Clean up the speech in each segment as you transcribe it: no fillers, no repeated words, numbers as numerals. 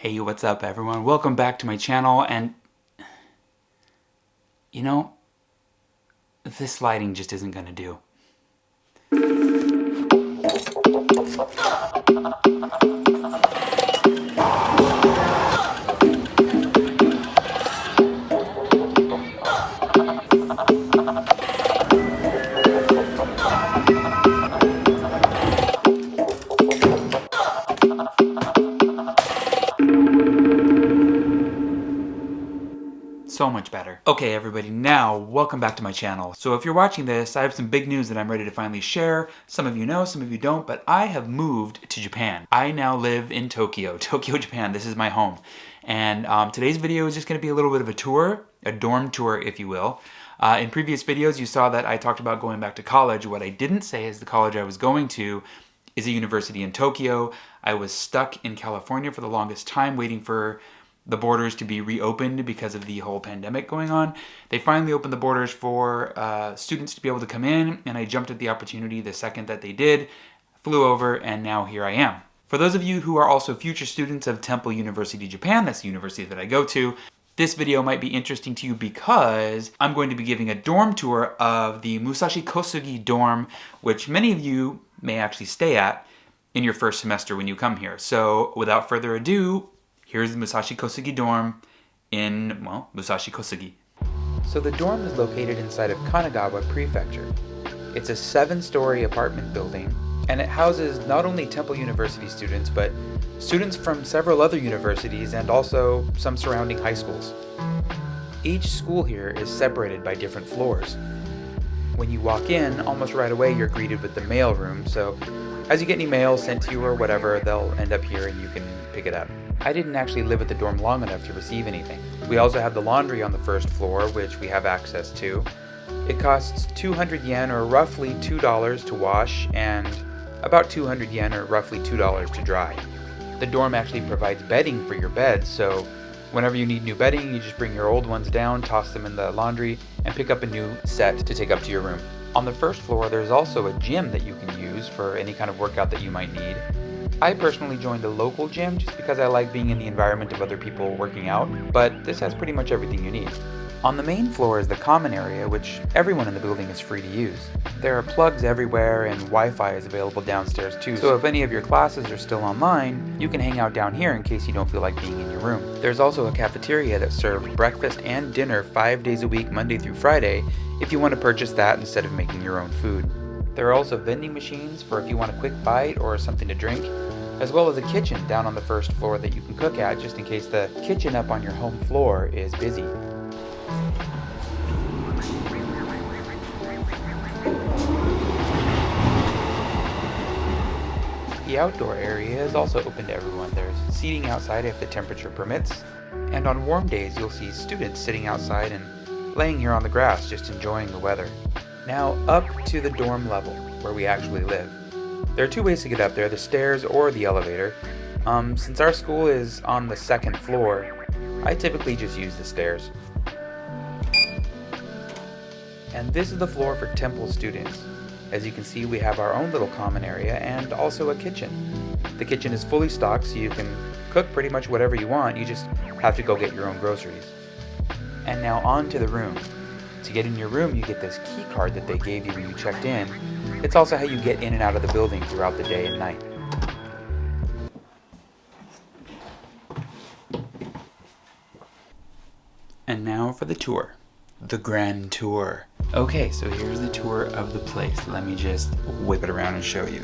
Hey, what's up everyone? Welcome back to my channel, and you know, this lighting just isn't gonna do. So much better. Okay everybody, now welcome back to my channel. So if you're watching this, I have some big news that I'm ready to finally share. Some of you know, some of you don't, but I have moved to Japan. I now live in Tokyo, Japan. This is my home. And today's video is just gonna be a little bit of a tour, a dorm tour if you will. In previous videos you saw that I talked about going back to college. What I didn't say is the college I was going to is a university in Tokyo. I was stuck in California for the longest time waiting for the borders to be reopened because of the whole pandemic going on. They finally opened the borders for students to be able to come in, and I jumped at the opportunity the second that they did, flew over, and now here I am. For those of you who are also future students of Temple University Japan, that's the university that I go to, this video might be interesting to you because I'm going to be giving a dorm tour of the Musashi Kosugi dorm, which many of you may actually stay at in your first semester when you come here. So without further ado, here's the Musashi Kosugi dorm in, well, Musashi Kosugi. So the dorm is located inside of Kanagawa Prefecture. It's a 7-story apartment building, and it houses not only Temple University students, but students from several other universities and also some surrounding high schools. Each school here is separated by different floors. When you walk in, almost right away you're greeted with the mail room, so as you get any mail sent to you or whatever, they'll end up here and you can pick it up. I didn't actually live at the dorm long enough to receive anything. We also have the laundry on the first floor, which we have access to. It costs 200 yen or roughly $2 to wash and about 200 yen or roughly $2 to dry. The dorm actually provides bedding for your beds, so whenever you need new bedding, you just bring your old ones down, toss them in the laundry, and pick up a new set to take up to your room. On the first floor, there's also a gym that you can use for any kind of workout that you might need. I personally joined a local gym just because I like being in the environment of other people working out, but this has pretty much everything you need. On the main floor is the common area, which everyone in the building is free to use. There are plugs everywhere and Wi-Fi is available downstairs too, so if any of your classes are still online, you can hang out down here in case you don't feel like being in your room. There's also a cafeteria that serves breakfast and dinner 5 days a week, Monday through Friday, if you want to purchase that instead of making your own food. There are also vending machines for if you want a quick bite or something to drink, as well as a kitchen down on the first floor that you can cook at just in case the kitchen up on your home floor is busy. The outdoor area is also open to everyone. There's seating outside if the temperature permits, and on warm days you'll see students sitting outside and laying here on the grass just enjoying the weather. Now up to the dorm level where we actually live. There are 2 ways to get up there, the stairs or the elevator. Since our school is on the 2nd floor, I typically just use the stairs. And this is the floor for Temple students. As you can see, we have our own little common area and also a kitchen. The kitchen is fully stocked, so you can cook pretty much whatever you want, you just have to go get your own groceries. And now on to the room. To get in your room, you get this key card that they gave you when you checked in. It's also how you get in and out of the building throughout the day and night. And now for the tour. The grand tour. Okay, so here's the tour of the place. Let me just whip it around and show you.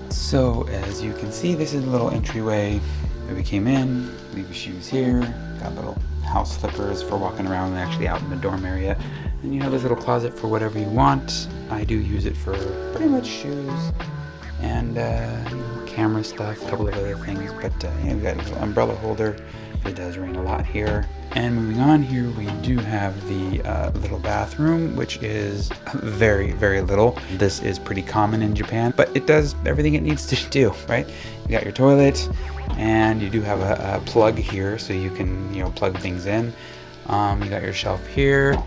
So as you can see, this is a little entryway that we came in. Leave your shoes here. Got little house slippers for walking around and actually out in the dorm area. And you have this little closet for whatever you want. I do use it for pretty much shoes and camera stuff, a couple of other things. But we've got a little umbrella holder. It does rain a lot here. And moving on here, we do have the little bathroom, which is very, very little. This is pretty common in Japan, but it does everything it needs to do, right? You got your toilet, and you do have a plug here, so you can, plug things in. You got your shelf here,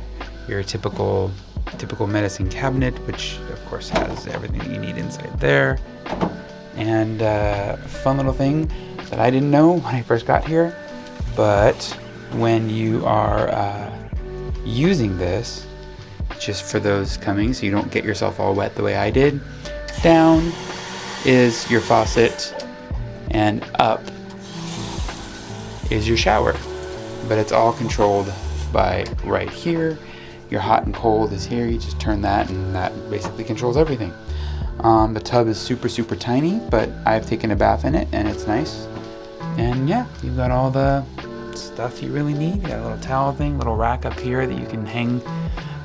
your typical medicine cabinet, which of course has everything that you need inside there. And fun little thing, that I didn't know when I first got here. But when you are using this, just for those coming so you don't get yourself all wet the way I did, down is your faucet and up is your shower. But it's all controlled by right here. Your hot and cold is here. You just turn that and that basically controls everything. The tub is super, super tiny, but I've taken a bath in it and it's nice. And yeah, you've got all the stuff you really need. You got a little towel thing, little rack up here that you can hang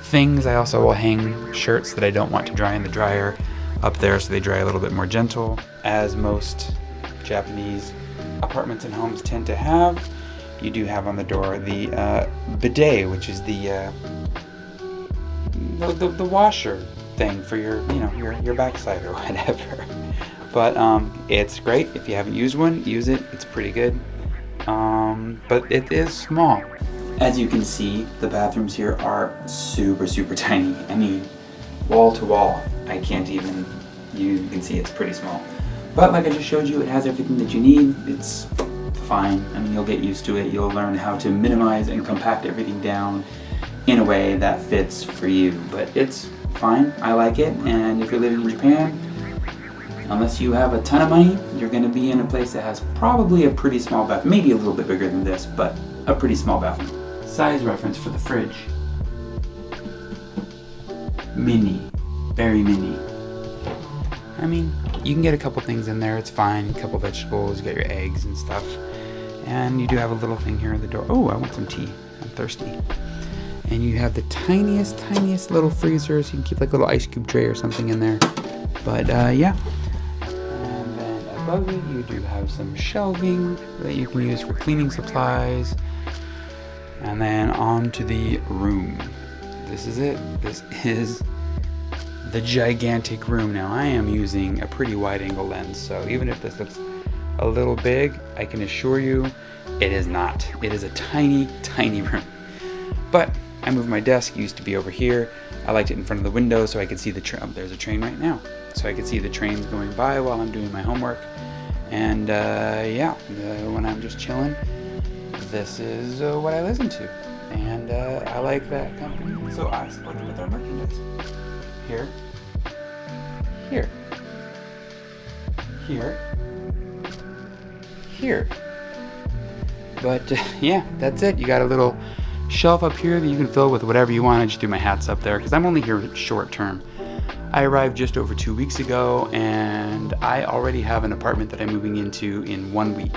things. I also will hang shirts that I don't want to dry in the dryer up there so they dry a little bit more gentle, as most Japanese apartments and homes tend to have. You do have on the door the bidet, which is the washer thing for your, you know, your backside or whatever. But it's great. If you haven't used one, use it. It's pretty good. But it is small. As you can see, the bathrooms here are super, super tiny. I mean, wall to wall. I can't even, you can see it's pretty small. But like I just showed you, it has everything that you need. It's fine. I mean, you'll get used to it. You'll learn how to minimize and compact everything down in a way that fits for you. But it's fine. I like it. And if you're living in Japan, unless you have a ton of money, you're going to be in a place that has probably a pretty small bathroom. Maybe a little bit bigger than this, but a pretty small bathroom. Size reference for the fridge. Mini. Very mini. I mean, you can get a couple things in there. It's fine. A couple vegetables. You got your eggs and stuff. And you do have a little thing here at the door. Oh, I want some tea. I'm thirsty. And you have the tiniest, tiniest little freezer, so you can keep like a little ice cube tray or something in there. But yeah. And then above it, you do have some shelving that you can use for cleaning supplies. And then on to the room. This is it. This is the gigantic room. Now I am using a pretty wide angle lens, so even if this looks a little big, I can assure you it is not. It is a tiny, tiny room. But I moved my desk. It used to be over here. I liked it in front of the window so I could see the train. Oh, there's a train right now. So I could see the trains going by while I'm doing my homework. And yeah, when I'm just chilling, this is what I listen to. And I like that company, so I support them with their merchandise. Here, here, here, here. But yeah, that's it. You got a little shelf up here that you can fill with whatever you want. I just threw my hats up there because I'm only here short term. I arrived just over 2 weeks ago and I already have an apartment that I'm moving into in 1 week.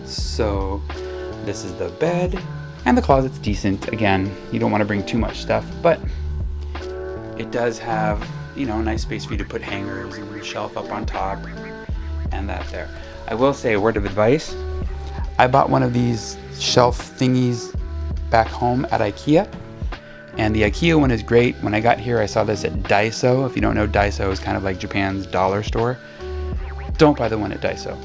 So this is the bed, and the closet's decent. Again, you don't want to bring too much stuff, but it does have, you know, a nice space for you to put hangers and a shelf up on top and that there. I will say a word of advice. I bought one of these shelf thingies back home at IKEA, and the IKEA one is great. When I got here, I saw this at Daiso. If you don't know, Daiso is kind of like Japan's dollar store. Don't buy the one at Daiso.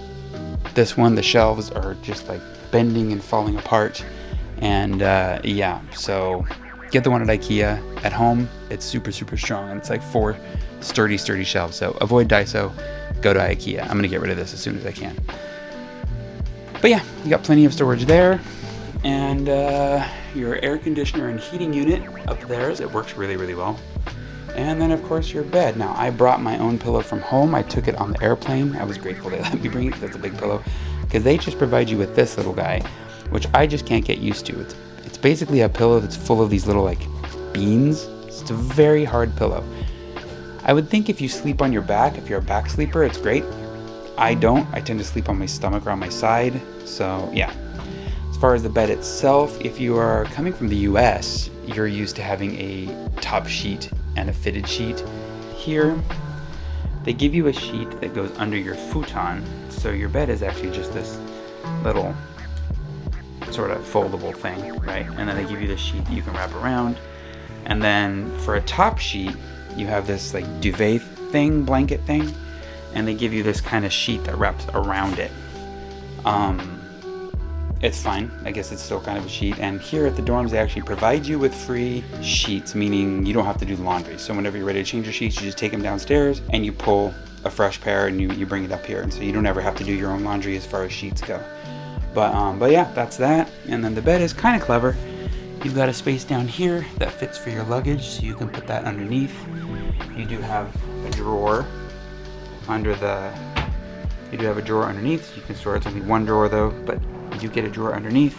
This one, the shelves are just like bending and falling apart, and yeah, so get the one at IKEA. At home, it's super, super strong, and it's like 4 sturdy shelves. So avoid Daiso, go to IKEA. I'm gonna get rid of this as soon as I can. But yeah, you got plenty of storage there, and your air conditioner and heating unit up there. It works really, really well. And then of course your bed. Now I brought my own pillow from home. I took it on the airplane. I was grateful they let me bring it because it's a big pillow, because they just provide you with this little guy, which I just can't get used to. It's basically a pillow that's full of these little like beans. It's a very hard pillow. I would think if you sleep on your back, if you're a back sleeper, it's great. I don't. I tend to sleep on my stomach or on my side. So yeah. As far as the bed itself, if you are coming from the US, you're used to having a top sheet and a fitted sheet. Here, they give you a sheet that goes under your futon. So your bed is actually just this little sort of foldable thing, right? And then they give you this sheet that you can wrap around. And then for a top sheet, you have this like duvet thing, blanket thing, and they give you this kind of sheet that wraps around it. It's fine. I guess it's still kind of a sheet. And here at the dorms, they actually provide you with free sheets, meaning you don't have to do the laundry. So whenever you're ready to change your sheets, you just take them downstairs and you pull a fresh pair and you bring it up here, and so you don't ever have to do your own laundry as far as sheets go. But yeah, that's that. And then the bed is kind of clever. You've got a space down here that fits for your luggage, so you can put that underneath. You do have a drawer under the. You do have a drawer underneath, so you can store. It's only one drawer though, but you do get a drawer underneath.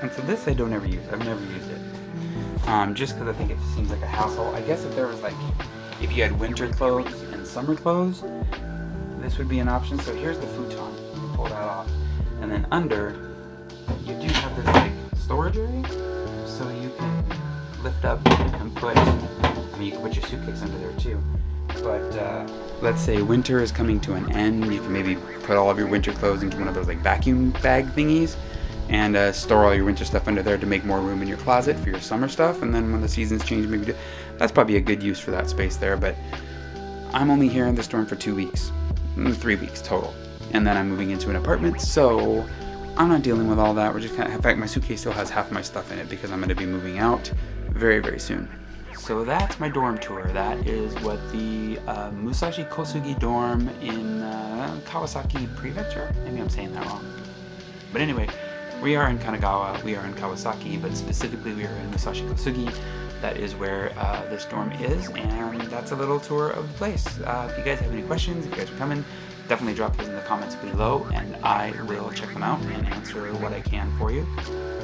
And so this I don't ever use. I've never used it. Just because I think it seems like a hassle. I guess if there was like, if you had winter clothes and summer clothes, this would be an option. So here's the futon. You can pull that off, and then under, you do have this like storage area. So you can lift up and put, I mean, you can put your suitcase under there too. But let's say winter is coming to an end, you can maybe put all of your winter clothes into one of those like vacuum bag thingies and store all your winter stuff under there to make more room in your closet for your summer stuff. And then when the seasons change, maybe that's probably a good use for that space there. But I'm only here in this dorm for 2 weeks, 3 weeks total. And then I'm moving into an apartment, so I'm not dealing with all that. We're just kind of, in fact, my suitcase still has half my stuff in it because I'm going to be moving out very, very soon. So that's my dorm tour. That is what the Musashi Kosugi dorm in Kawasaki Prefecture. Maybe I'm saying that wrong. But anyway, we are in Kanagawa, we are in Kawasaki, but specifically we are in Musashi Kosugi. That is where this dorm is, and that's a little tour of the place. If you guys have any questions, if you guys are coming, definitely drop those in the comments below, and I will check them out and answer what I can for you.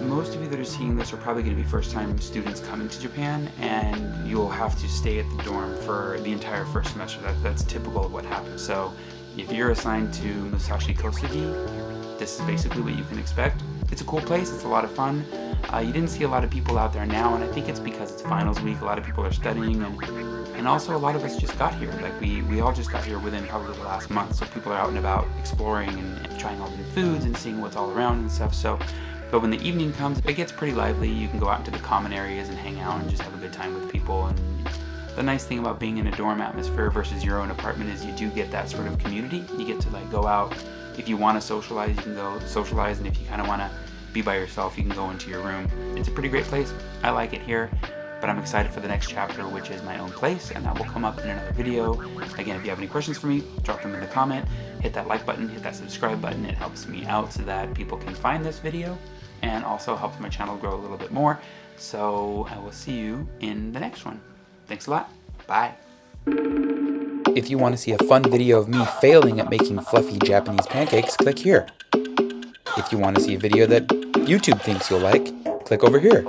Most of you that are seeing this are probably going to be first-time students coming to Japan, and you will have to stay at the dorm for the entire first semester. That's typical of what happens. So if you're assigned to Musashi Kosugi, this is basically what you can expect. It's a cool place, it's a lot of fun. You didn't see a lot of people out there now, and I think it's because it's finals week. A lot of people are studying, and also a lot of us just got here. Like we all just got here within probably the last month, so people are out and about exploring and trying all the new foods and seeing what's all around and stuff. So, but when the evening comes, it gets pretty lively. You can go out into the common areas and hang out and just have a good time with people. And the nice thing about being in a dorm atmosphere versus your own apartment is you do get that sort of community. You get to like go out. If you want to socialize, you can go socialize, and if you kind of want to be by yourself, you can go into your room. It's a pretty great place. I like it here, but I'm excited for the next chapter, which is my own place, and that will come up in another video. Again, if you have any questions for me, drop them in the comment. Hit that like button, hit that subscribe button. It helps me out so that people can find this video, and also helps my channel grow a little bit more. So I will see you in the next one. Thanks a lot. Bye. If you want to see a fun video of me failing at making fluffy Japanese pancakes, click here. If you want to see a video that YouTube thinks you'll like, click over here.